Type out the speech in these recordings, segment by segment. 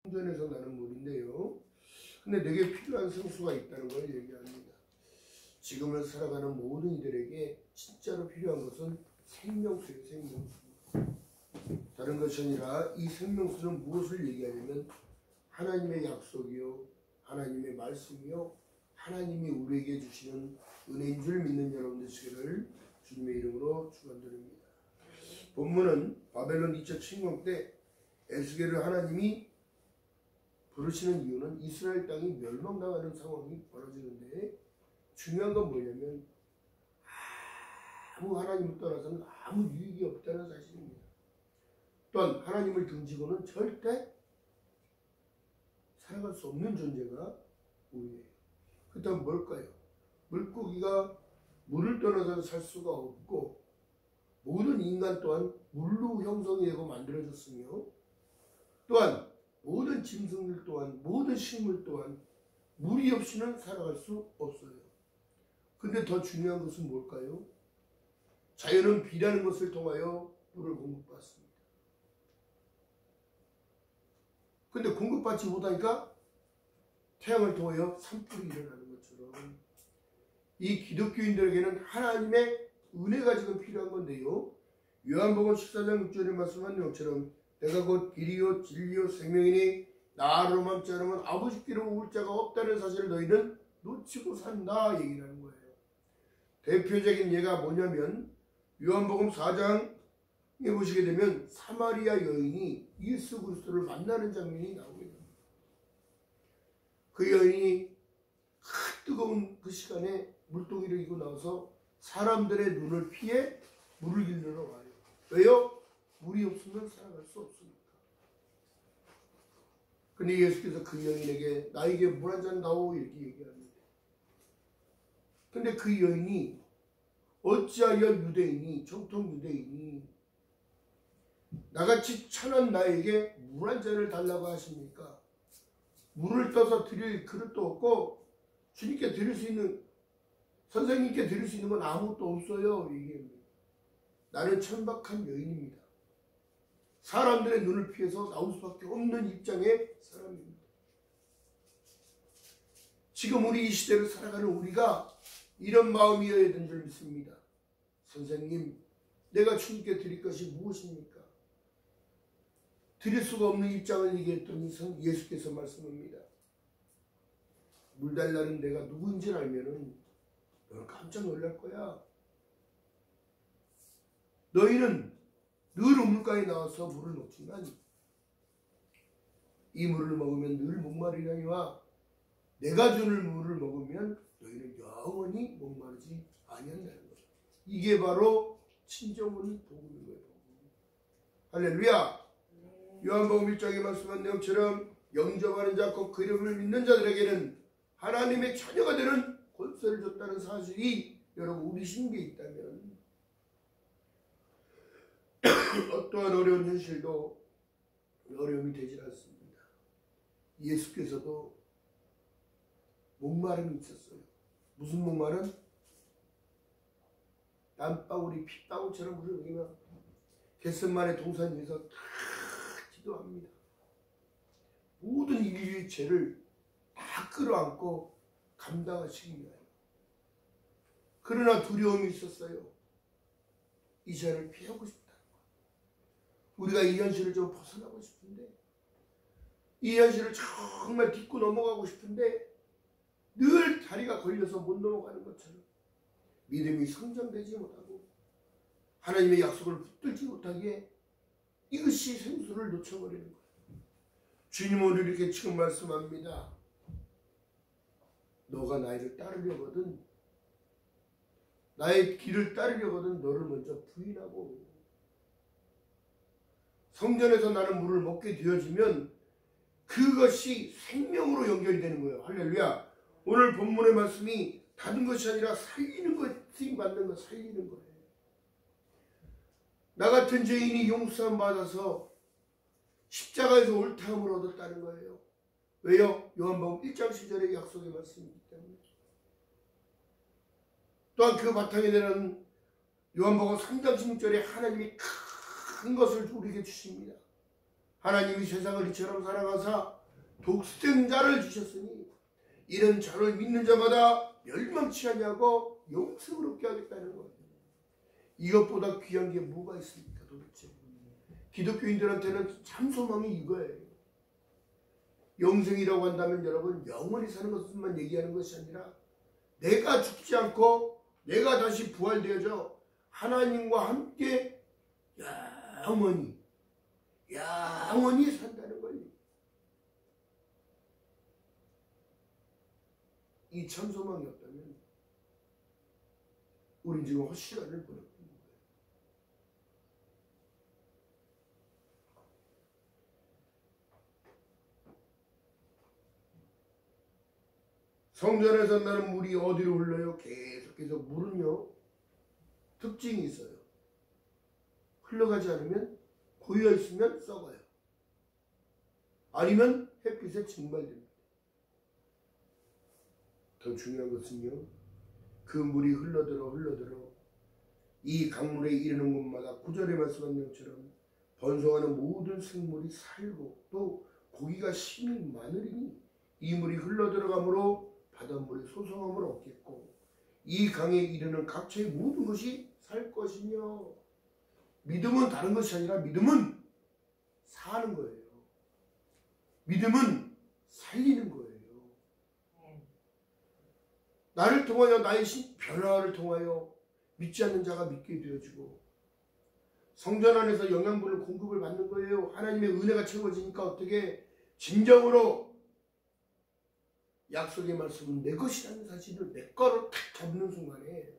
성전에서 나는 물인데요. 근데 내게 필요한 생수가 있다는 걸 얘기합니다. 지금을 살아가는 모든 이들에게 진짜로 필요한 것은 생명수예요. 생명수. 다른 것이 아니라 이 생명수는 무엇을 얘기하냐면 하나님의 약속이요, 하나님의 말씀이요, 하나님이 우리에게 주시는 은혜인 줄 믿는 여러분 되시기를 주님의 이름으로 축원드립니다. 본문은 바벨론 2차 침공 때 에스겔을 하나님이 부르시는 이유는 이스라엘 땅이 멸망당하는 상황이 벌어지는데, 중요한 건 뭐냐면 아무 하나님을 떠나서는 아무 유익이 없다는 사실입니다. 또한 하나님을 등지고는 절대 살아갈 수 없는 존재가 우리예요. 그렇다면 뭘까요? 물고기가 물을 떠나서는 살 수가 없고, 모든 인간 또한 물로 형성이 되고 만들어졌으며, 또한 모든 짐승들 또한, 모든 식물 또한 물이 없이는 살아갈 수 없어요. 근데 더 중요한 것은 뭘까요? 자연은 비라는 것을 통하여 물을 공급받습니다. 근데 공급받지 못하니까 태양을 통하여 산불이 일어나는 것처럼 이 기독교인들에게는 하나님의 은혜가 지금 필요한 건데요. 요한복음 14장 6절에 말씀한 내용처럼 내가 곧 길이요 진리요 생명이니 나로 맘지 않으면 아버지께로 올 자가 없다는 사실을 너희는 놓치고 산다 얘기를 하는 거예요. 대표적인 예가 뭐냐면 요한복음 4장에 보시게 되면 사마리아 여인이 예수 그리스도를 만나는 장면이 나오게 됩니다. 그 여인이 뜨거운 그 시간에 물동이를 이고 나와서 사람들의 눈을 피해 물을 길러 와요. 왜요? 물이 없으면 살아갈 수 없으니까. 근데 예수께서 그 여인에게 나에게 물 한 잔 다오 이렇게 얘기합니다. 근데 그 여인이 어찌하여 유대인이, 정통 유대인이 나같이 천한 나에게 물 한 잔을 달라고 하십니까? 물을 떠서 드릴 그릇도 없고 주님께 드릴 수 있는, 선생님께 드릴 수 있는 건 아무것도 없어요 얘기합니다. 나는 천박한 여인입니다. 사람들의 눈을 피해서 나올 수밖에 없는 입장의 사람입니다. 지금 우리 이 시대를 살아가는 우리가 이런 마음이어야 되는 줄 믿습니다. 선생님, 내가 주님께 드릴 것이 무엇입니까? 드릴 수가 없는 입장을 얘기했더니 예수께서 말씀합니다. 물 달라는 내가 누구인지 알면은 너는 깜짝 놀랄 거야. 너희는 늘 우물가에 나와서 물을 먹지만 이 물을 먹으면 늘 목마르려니와 내가 주는 물을 먹으면 너희는 영원히 목마르지 아니한다는 거예요. 이게 바로 친정은 복음인 거예요. 할렐루야. 요한복음 1장에 말씀한 내용처럼 영접하는 자 곧 그 이름을 믿는 자들에게는 하나님의 자녀가 되는 권세를 줬다는 사실이 여러분 우리 심기에 있다면 어떠한 어려운 현실도 어려움이 되질 않습니다. 예수께서도 목마름이 있었어요. 무슨 목마름? 땀방울이 핏방울처럼 흐르면 겟세마네 동산 위에서 다 기도합니다. 모든 인류의 죄를 다 끌어안고 감당하시기 위하여. 그러나 두려움이 있었어요. 이 죄를 피하고 싶다는 것. 우리가 이 현실을 좀 벗어나고 싶은데, 이 현실을 정말 딛고 넘어가고 싶은데 늘 다리가 걸려서 못 넘어가는 것처럼 믿음이 성장되지 못하고 하나님의 약속을 붙들지 못하기에 이것이 생수를 놓쳐버리는 거예요. 주님은 오늘 이렇게 지금 말씀합니다. 너가 나를 따르려거든, 나의 길을 따르려거든 너를 먼저 부인하고 성전에서 나는 물을 먹게 되어지면 그것이 생명으로 연결이 되는 거예요. 할렐루야. 오늘 본문의 말씀이 다른 것이 아니라 살리는 것, 쓰임 받는 것, 살리는 거예요. 나 같은 죄인이 용서함 받아서 십자가에서 옳다함을 얻었다는 거예요. 왜요? 요한복음 1장 10절의 약속의 말씀이기 때문에. 또한 그 바탕에 되는 요한복음 3장 16절에 하나님이 큰 것을 우리에게 주십니다. 하나님이 세상을 이처럼 사랑하사 독생자를 주셨으니 이는 저를 믿는 자마다 멸망치 아니하고 영생을 얻게 하겠다는 거예요. 이것보다 귀한 게 뭐가 있습니까 도대체. 기독교인들한테는 참 소망이 이거예요. 영생이라고 한다면 여러분 영원히 사는 것만 얘기하는 것이 아니라 내가 죽지 않고 내가 다시 부활되어져 하나님과 함께 영원히 산다는 거예요. 이 참 소망이 없다면 우린 지금 헛시간을 보내고 있는 거예요. 성전에서 나는 물이 어디로 흘러요? 계속해서 물은요 특징이 있어요. 흘러가지 않으면 고여 있으면 썩어요. 아니면 햇빛에 증발됩니다. 더 중요한 것은요 그 물이 흘러들어 이 강물에 이르는 곳마다 구절에 말씀한 것처럼 번성하는 모든 생물이 살고 또 고기가 심히 많으리니 이 물이 흘러들어가므로 바닷물의 소성함을 얻겠고 이 강에 이르는 각처의 모든 것이 살 것이며. 믿음은 다른 것이 아니라 믿음은 사는 거예요. 믿음은 살리는 거예요. 나를 통하여 나의 변화를 통하여 믿지 않는 자가 믿게 되어지고 성전 안에서 영양분을 공급을 받는 거예요. 하나님의 은혜가 채워지니까 어떻게 진정으로 약속의 말씀은 내 것이라는 사실을 내 거로 탁 잡는 순간에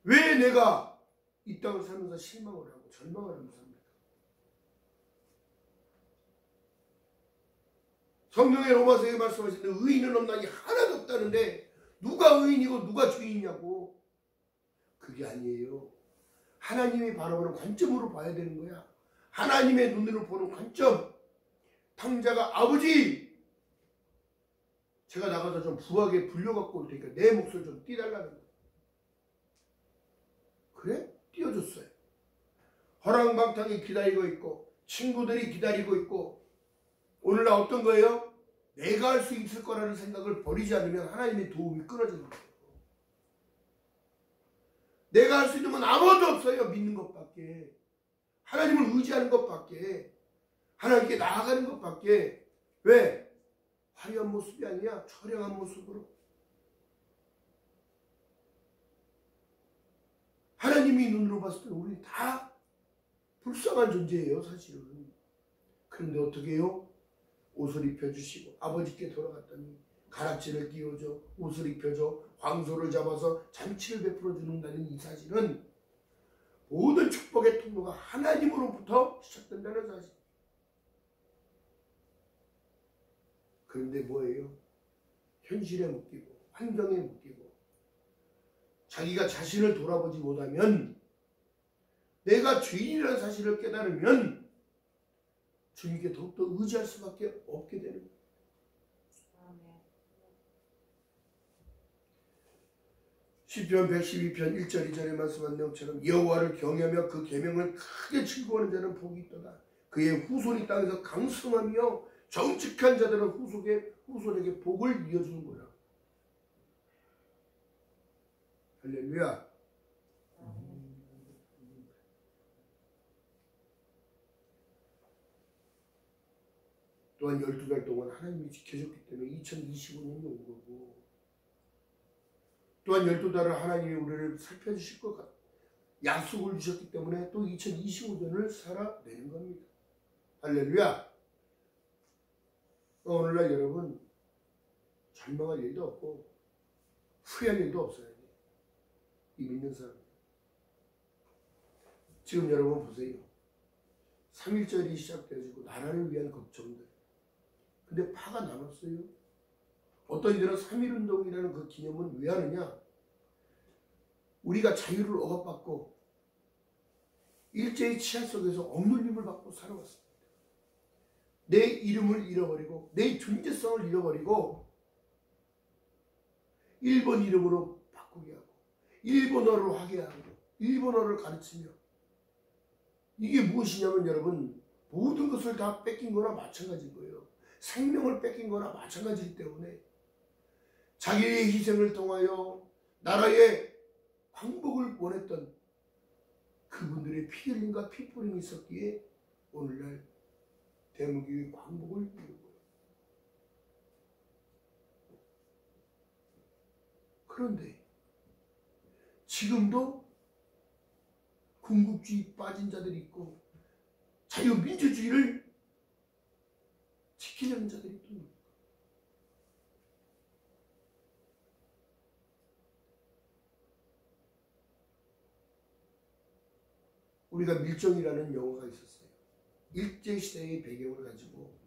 왜 내가 이 땅을 살면서 실망을 하고 절망을 하면서 삽니까? 성경의 로마서에 말씀하시는데 의인은 없나니 하나도 없다는데 누가 의인이고 누가 주인이냐고. 그게 아니에요. 하나님이 바라보는 관점으로 봐야 되는 거야. 하나님의 눈으로 보는 관점. 탕자가 아버지 제가 나가서 좀 부하게 불려갖고 올 테니까 내 몫을 좀 띄달라는 거야. 그래? 띄워줬어요. 허랑방탕이 기다리고 있고 친구들이 기다리고 있고 오늘날 어떤 거예요? 내가 할 수 있을 거라는 생각을 버리지 않으면 하나님의 도움이 끊어지는 거예요. 내가 할 수 있는 건 아무것도 없어요. 믿는 것밖에. 하나님을 의지하는 것밖에. 하나님께 나아가는 것밖에. 왜? 화려한 모습이 아니야. 처량한 모습으로. 하나님이 눈으로 봤을 때 우리 다 불쌍한 존재예요. 사실은. 그런데 어떻게 해요? 옷을 입혀주시고 아버지께 돌아갔더니 가락지를 끼워줘 옷을 입혀줘 황소를 잡아서 잔치를 베풀어 주는다는 이 사실은 모든 축복의 통로가 하나님으로부터 시작된다는 사실. 그런데 뭐예요? 현실에 묶이고 환경에 묶이고 자기가 자신을 돌아보지 못하면 내가 죄인이라는 사실을 깨달으면 주님께 더욱더 의지할 수밖에 없게 되는 거예요. 시편 112편 1절 2절에 말씀한 내용처럼 여호와를 경외하며 그 계명을 크게 즐거워하는 자는 복이 있도다. 그의 후손이 땅에서 강성하며 정직한 자들은 후손에게 복을 이어주는 거야. 할렐루야. 또한 12달 동안 하나님이 지켜줬기 때문에 2025년이 온 거고 또한 12달을 하나님이 우리를 살펴주실 것 같아요. 약속을 주셨기 때문에 또 2025년을 살아내는 겁니다. 할렐루야. 오늘날 여러분 절망할 일도 없고 후회할 일도 없어요. 이 믿는 사람. 지금 여러분 보세요. 3.1절이 시작되어지고 나라를 위한 걱정들. 근데 파가 남았어요. 어떤 이들은 3.1운동이라는 그 기념은 왜 하느냐? 우리가 자유를 억압받고 일제의 치하 속에서 억눌림을 받고 살아왔습니다. 내 이름을 잃어버리고 내 존재성을 잃어버리고 일본 이름으로 바꾸게 하고 일본어로 하게 하고 일본어를 가르치며 이게 무엇이냐면 여러분, 모든 것을 다 뺏긴 거나 마찬가지인 거예요. 생명을 뺏긴 거나 마찬가지이기 때문에 자기의 희생을 통하여 나라의 광복을 원했던 그분들의 피 흘림과 피 뿌림이 있었기에 오늘날 대한민국의 광복을 이루고 있어요. 그런데 지금도 군국주의 빠진 자들이 있고 자유민주주의를 지키려는 자들이 있습니다. 우리가 밀정이라는 영화가 있었어요. 일제시대의 배경을 가지고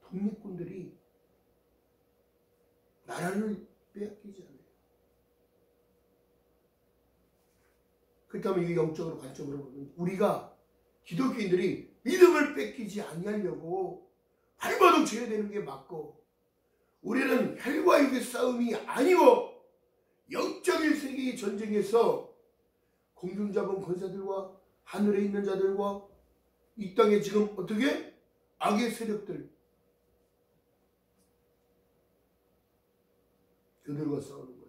독립군들이 나라를 빼앗기지 않아요. 그렇다면 이게 영적으로 관점으로 보면 우리가 기독교인들이 믿음을 뺏기지 아니하려고 발버둥 쳐야 되는 게 맞고, 우리는 혈과 육의 싸움이 아니고 영적인 세계의 전쟁에서 공중자본 권세들과 하늘에 있는 자들과 이 땅에 지금 어떻게 악의 세력들, 그들과 싸우는 거예요.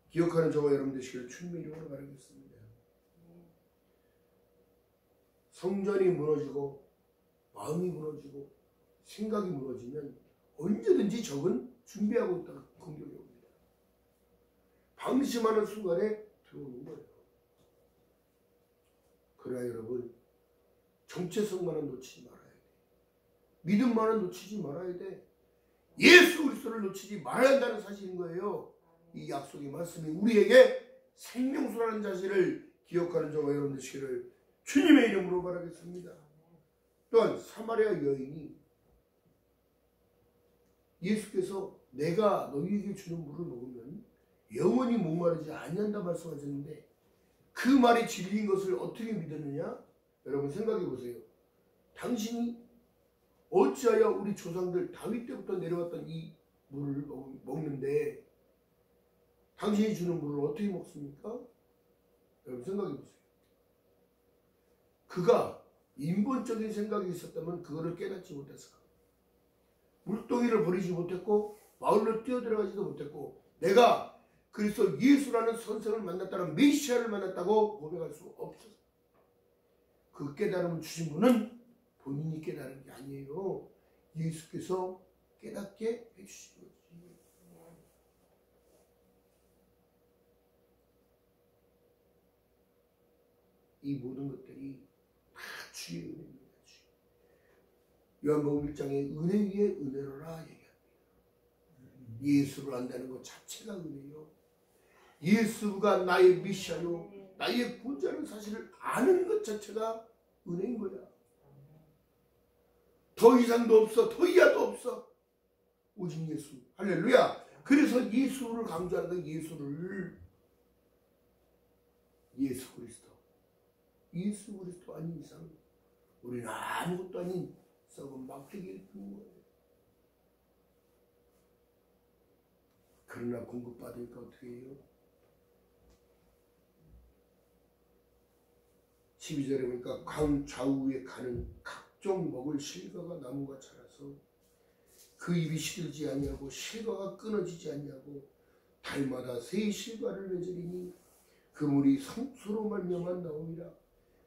기억하는 저와 여러분 되시기를 주님의 이름으로 바라겠습니다. 성전이 무너지고 마음이 무너지고 생각이 무너지면 언제든지 적은 준비하고 있다가 공격이 옵니다. 방심하는 순간에 들어오는 거예요. 그러나 여러분, 정체성만은 놓치지 말아야 돼. 믿음만은 놓치지 말아야 돼. 예수 그리스도를 놓치지 말아야 한다는 사실인 거예요. 이 약속의 말씀이 우리에게 생명수라는 사실을 기억하는 저와 여러분 되시기를 주님의 이름으로 바라겠습니다. 또한 사마리아 여인이 예수께서 내가 너희에게 주는 물을 먹으면 영원히 목마르지 아니한다 말씀하셨는데, 그 말이 진리인 것을 어떻게 믿었느냐? 여러분 생각해 보세요. 당신이 어찌하여 우리 조상들 다윗 때부터 내려왔던 이 물을 먹는데 당신이 주는 물을 어떻게 먹습니까? 여러분 생각해 보세요. 그가 인본적인 생각이 있었다면 그거를 깨닫지 못했을까? 물동이를 버리지 못했고 마을로 뛰어들어가지도 못했고 내가 그리스도 예수라는 선생을 만났다는 메시아를 만났다고 고백할 수 없었어요. 그 깨달음을 주신 분은 본인이 깨달은 게 아니에요. 예수께서 깨닫게 해주신 거지. 이 모든 것들이 다 주의 은혜입니다. 요한복음 1장에 은혜 위에 은혜로라 얘기합니다. 예수를 안다는 것 자체가 은혜요. 예수가 나의 메시아요, 나의 구원자라는 사실을 아는 것 자체가 은혜인 거야. 더 이상도 없어, 더 이하도 없어. 오직 예수. 할렐루야. 그래서 예수를 강조하는 거야. 예수를. 예수 그리스도. 예수 그리스도 아닌 이상 우리는 아무것도 아닌 썩은 막대기를 푸는 거예요. 그러나 공급받으니까 어떻게 해요? 12절에 보니까 강 좌우에 가는 각종 먹을 실과가 나무가 자라서 그 입이 시들지 아니하고 실과가 끊어지지 아니하고 달마다 새 실과를 맺으리니 그 물이 성수로 말미암아 나오니라.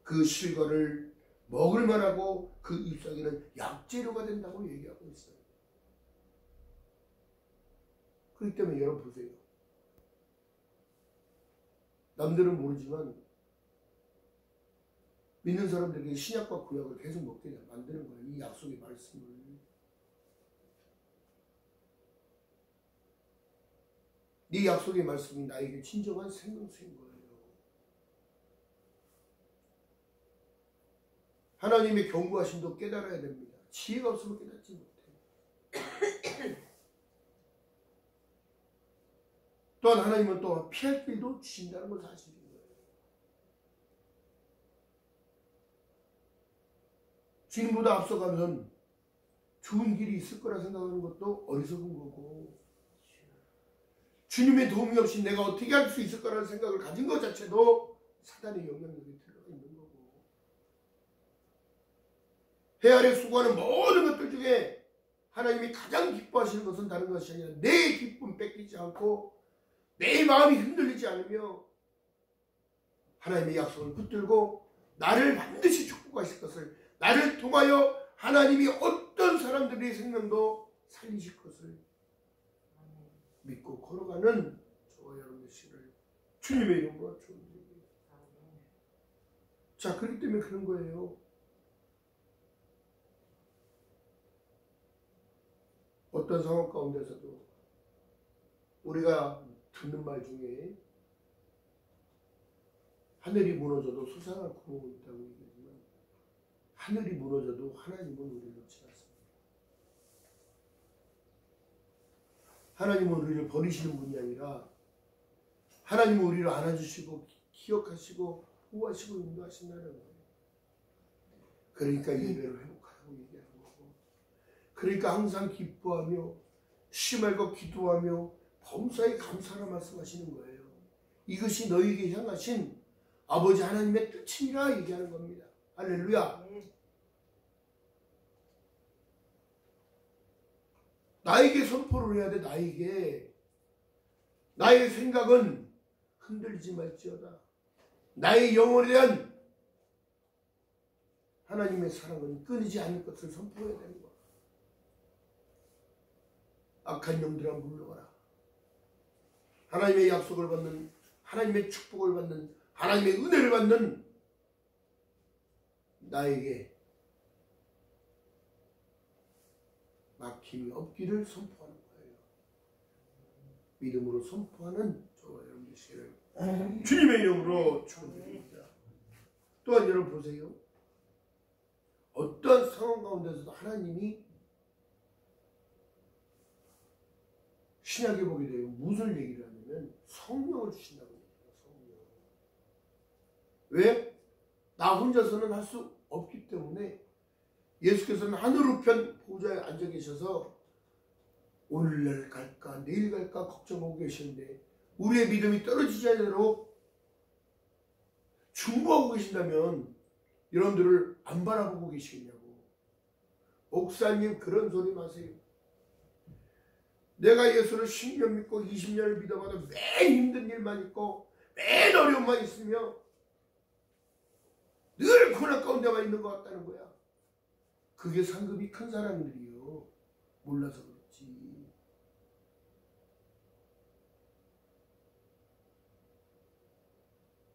그 실과를 먹을 만하고 그 잎사귀는 약재료가 된다고 얘기하고 있어요. 그렇기 때문에 여러분 보세요. 남들은 모르지만 믿는 사람들에게 신약과 구약을 계속 먹게 만드는 거예요. 이 약속의 말씀을. 이 약속의 말씀이 나에게 진정한 생명수인 거예요. 하나님의 경고하심도 깨달아야 됩니다. 지혜가 없으면 깨닫지 못해요. 또한 하나님은 또 피할 길도 주신다는 건 사실인 거예요. 주님보다 앞서가면 좋은 길이 있을 거라 생각하는 것도 어리석은 거고, 주님의 도움이 없이 내가 어떻게 할 수 있을 거라는 생각을 가진 것 자체도 사단의 영향력이 들어가 있는 거고, 해 아래 수고하는 모든 것들 중에 하나님이 가장 기뻐하시는 것은 다른 것이 아니라 내 기쁨 뺏기지 않고 내 마음이 흔들리지 않으며 하나님의 약속을 붙들고 나를 반드시 축복하실 것을, 나를 통하여 하나님이 어떤 사람들의 생명도 살리실 것을 믿고 걸어가는 저와 여러분 되시기를 주님의 이름으로 축원드립니다. 자, 그렇기 때문에 그런 거예요. 어떤 상황 가운데서도 우리가 듣는 말 중에 하늘이 무너져도 솟아날 구멍이 있다고 얘기하지만 하늘이 무너져도 하나님은 우리를 놓지 않습니다. 하나님은 우리를 버리시는 분이 아니라 하나님은 우리를 안아주시고 기억하시고 보호하시고 인도하신다는 거예요. 그러니까 예배를 회복하라고 얘기하는 거고, 그러니까 항상 기뻐하며 쉬지 말고 기도하며 범사에 감사하라 말씀하시는 거예요. 이것이 너희에게 향하신 아버지 하나님의 뜻이라 얘기하는 겁니다. 할렐루야. 나에게 선포를 해야 돼. 나의 생각은 흔들리지 말지어다. 나의 영혼에 대한 하나님의 사랑은 끊이지 않을 것을 선포해야 되는 거야. 악한 영들아 물러가라. 하나님의 약속을 받는, 하나님의 축복을 받는, 하나님의 은혜를 받는 나에게 막힘이 없기를 선포하는 거예요. 믿음으로 선포하는 저와 여러분 되시기를 주님의 이름으로 축원드립니다. 또한 여러분 보세요. 어떠한 상황 가운데서도 하나님이 신약에 보게 되면 무슨 얘기를 하냐면 성령을 주신다고 얘기해요. 성령. 왜? 나 혼자서는 할 수 없기 때문에 예수께서는 하늘 우편 보좌에 앉아 계셔서 오늘날 갈까 내일 갈까 걱정하고 계시는데 우리의 믿음이 떨어지지 않도록 중보하고 계신다면 여러분들을 안 바라보고 계시겠냐고. 목사님 그런 소리 마세요. 내가 예수를 10년 믿고 20년을 믿어봐도 매일 힘든 일만 있고 매일 어려움만 있으며 늘 고난 가운데만 있는 것 같다는 거야. 그게 상급이 큰 사람들이요. 몰라서 그렇지.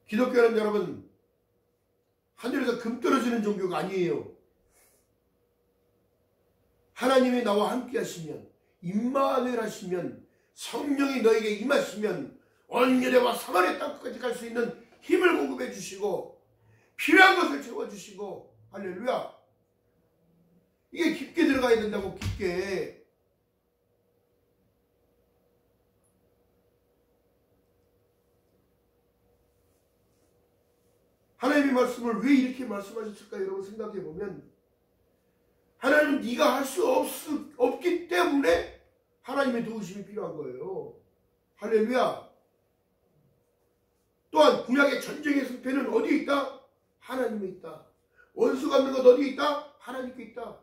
기독교는 여러분 하늘에서 금 떨어지는 종교가 아니에요. 하나님이 나와 함께 하시면, 임마누엘 하시면, 성령이 너에게 임하시면 온 유대와 사마리아 땅까지 갈 수 있는 힘을 공급해 주시고 필요한 것을 채워주시고, 할렐루야. 이게 깊게 들어가야 된다고. 깊게. 하나님의 말씀을 왜 이렇게 말씀하셨을까 여러분 생각해 보면, 하나님은 네가 할 수 없기 때문에 하나님의 도우심이 필요한 거예요. 할렐루야. 또한 구약의 전쟁의 승패는 어디에 있다? 하나님에 있다. 원수 갚는 것 어디에 있다? 하나님께 있다.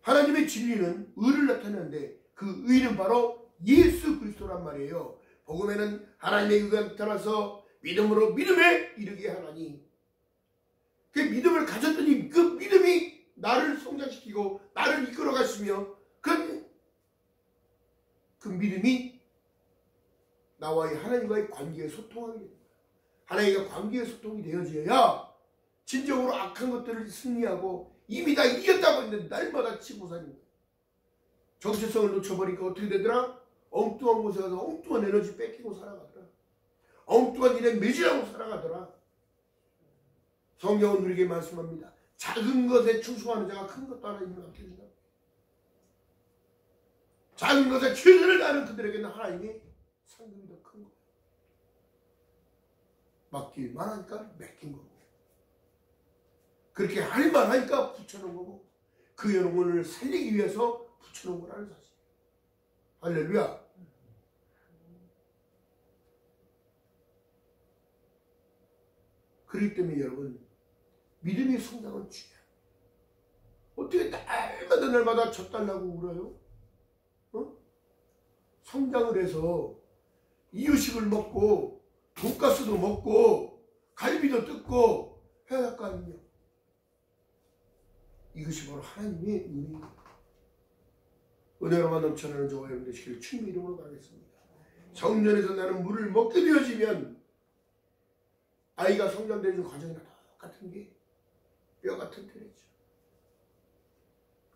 하나님의 진리는 의를 나타내는데 그 의는 바로 예수 그리스도란 말이에요. 복음에는 하나님의 의가 나타나서 믿음으로 믿음에 이르게 하나니, 그 믿음을 가졌더니 그 믿음이 나를 성장시키고 나를 이끌어 가시며 그 믿음이 나와의 하나님과의 관계에 소통하게 됩니다. 하나님과 관계의 소통이 되어져야 진정으로 악한 것들을 승리하고 이미 다 이겼다고 했는데 날마다 치고 사는 거예요. 정체성을 놓쳐버리니까 어떻게 되더라? 엉뚱한 곳에 가서 엉뚱한 에너지 뺏기고 살아가더라. 엉뚱한 일에 매진하고 살아가더라. 성경은 우리에게 말씀합니다. 작은 것에 충성하는 자가 큰 것도 하나님을 맡겨준다. 작은 것에 최선을 다하는 그들에게는 하나님이 상급이 더 큰 거예요. 맡길만 하니까 맡긴 거고, 그렇게 할만 하니까 붙여놓은 거고, 그 영혼을 살리기 위해서 붙여놓은 거라는 사실. 할렐루야. 그렇기 때문에 여러분, 믿음의 성장은 중요해요. 어떻게 날마다 젖달라고 울어요? 어? 성장을 해서 이유식을 먹고 돈가스도 먹고 갈비도 뜯고 해야 할 거 아니냐. 이것이 바로 하나님의 은혜입니다. 은혜로만 넘쳐나는 저와 여러분 되시기를 주님의 이름으로 바라겠습니다. 성전에서 나는 물을 먹게 되어지면 아이가 성장되는 과정이나 똑같은 게 뼈 같은 테레죠.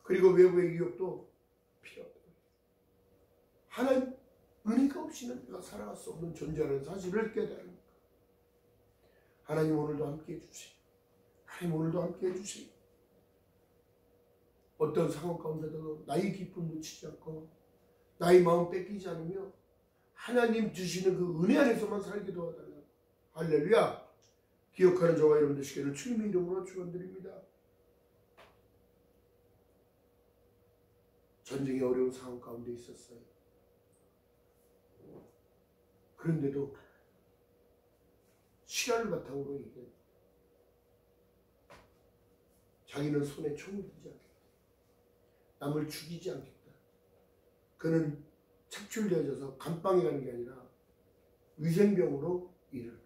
그리고 외부의 유혹도 필요 없다. 하나님 은혜가 없이는 내가 살아갈 수 없는 존재라는 사실을 깨달습니다. 하나님 오늘도 함께해 주세요. 하나님 오늘도 함께해 주세요. 어떤 상황 가운데도 나의 기쁨 놓치지 않고 나의 마음 뺏기지 않으며 하나님 주시는 그 은혜 안에서만 살게 도와달라. 할렐루야. 기억하는 저와 여러분 되시기를 주님의 이름으로 축원드립니다. 전쟁의 어려운 상황 가운데 있었어요. 그런데도 시간을 바탕으로 얘기해요. 자기는 손에 총을 들지 않겠다. 남을 죽이지 않겠다. 그는 착출되어져서 감방에 가는 게 아니라 위생병으로 일을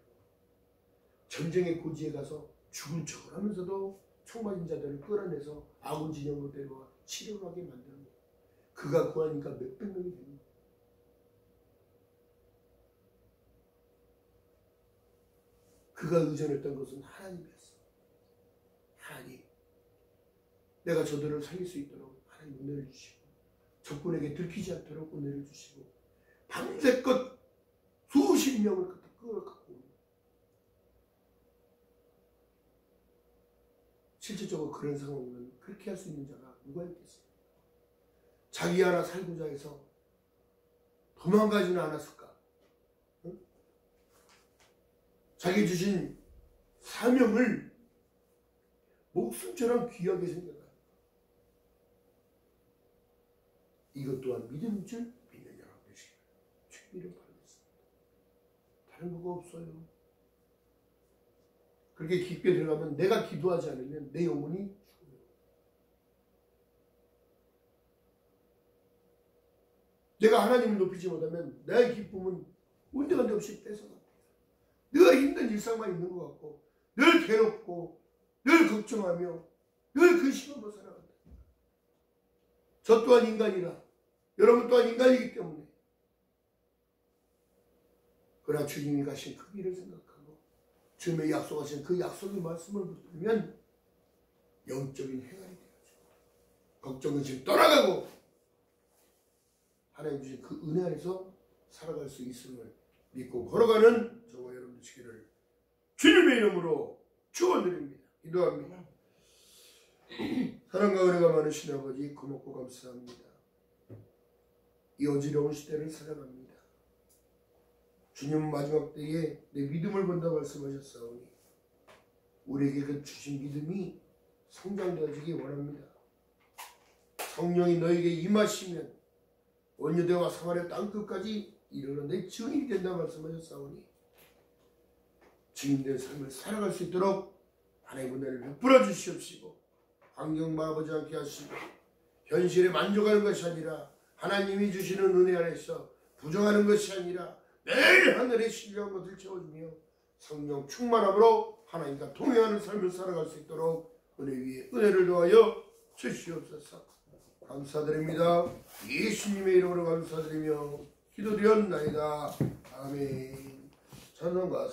전쟁의 고지에 가서 죽은 척을 하면서도 총 맞은 자들을 끌어내서 아군 진영으로 데려와 치료를 하게 만드는 거예요. 그가 구하니까 몇백 명이 되는 거예요. 그가 의존했던 것은 하나님이었어요. 하나님, 내가 저들을 살릴 수 있도록 하나님 은혜를 주시고 적군에게 들키지 않도록 은혜를 주시고 밤새껏 수십 명을 끌어갖고 실질적으로 그런 상황은 그렇게 할 수 있는 자가 누가 있겠어요? 자기 하나 살고자 해서 도망가지는 않았을까? 응? 자기 주신 사명을 목숨처럼 귀하게 생각합니다. 이것 또한 믿음인 줄 믿는 여러분 되시기를 주님을 바라겠습니다. 다른 거가 없어요. 그렇게 깊게 들어가면 내가 기도하지 않으면 내 영혼이 죽어요. 내가 하나님을 높이지 못하면 나의 기쁨은 온데간데 없이 뺏어갑니다. 늘 힘든 일상만 있는 것 같고 늘 괴롭고 늘 걱정하며 늘 근심하며 살아간다. 저 또한 인간이라 여러분 또한 인간이기 때문에 그러나 주님이 가신 그 길을 생각하고 주님의 약속하신 그 약속의 말씀을 붙들면 영적인 행함이 되어져. 걱정은 지금 떠나가고 하나님 주신 그 은혜 안에서 살아갈 수 있음을 믿고 걸어가는 저와 여러분 되시기를 주님의 이름으로 축원드립니다. 기도합니다. 사랑과 은혜가 많으신 아버지 고맙고 감사합니다. 이 어지러운 시대를 살아갑니다. 주님 마지막 때에 내 믿음을 본다 말씀하셨사오니 우리에게 그 주신 믿음이 성장되어지기 원합니다. 성령이 너에게 임하시면 원유대와 사마리아 땅끝까지 이르는 내 증인이 된다 말씀하셨사오니 증인된 삶을 살아갈 수 있도록 하나님의 은혜를 베풀어 주시옵시고 환경 마아보지 않게 하시고 현실에 만족하는 것이 아니라 하나님이 주시는 은혜 안에서 부정하는 것이 아니라 매일 하늘의 신령한 것을 채워주며 성령 충만함으로 하나님과 동행하는 삶을 살아갈 수 있도록 은혜 위에 은혜를 더하여 주시옵소서. 감사드립니다. 예수님의 이름으로 감사드리며 기도드렸나이다. 아멘. 찬송가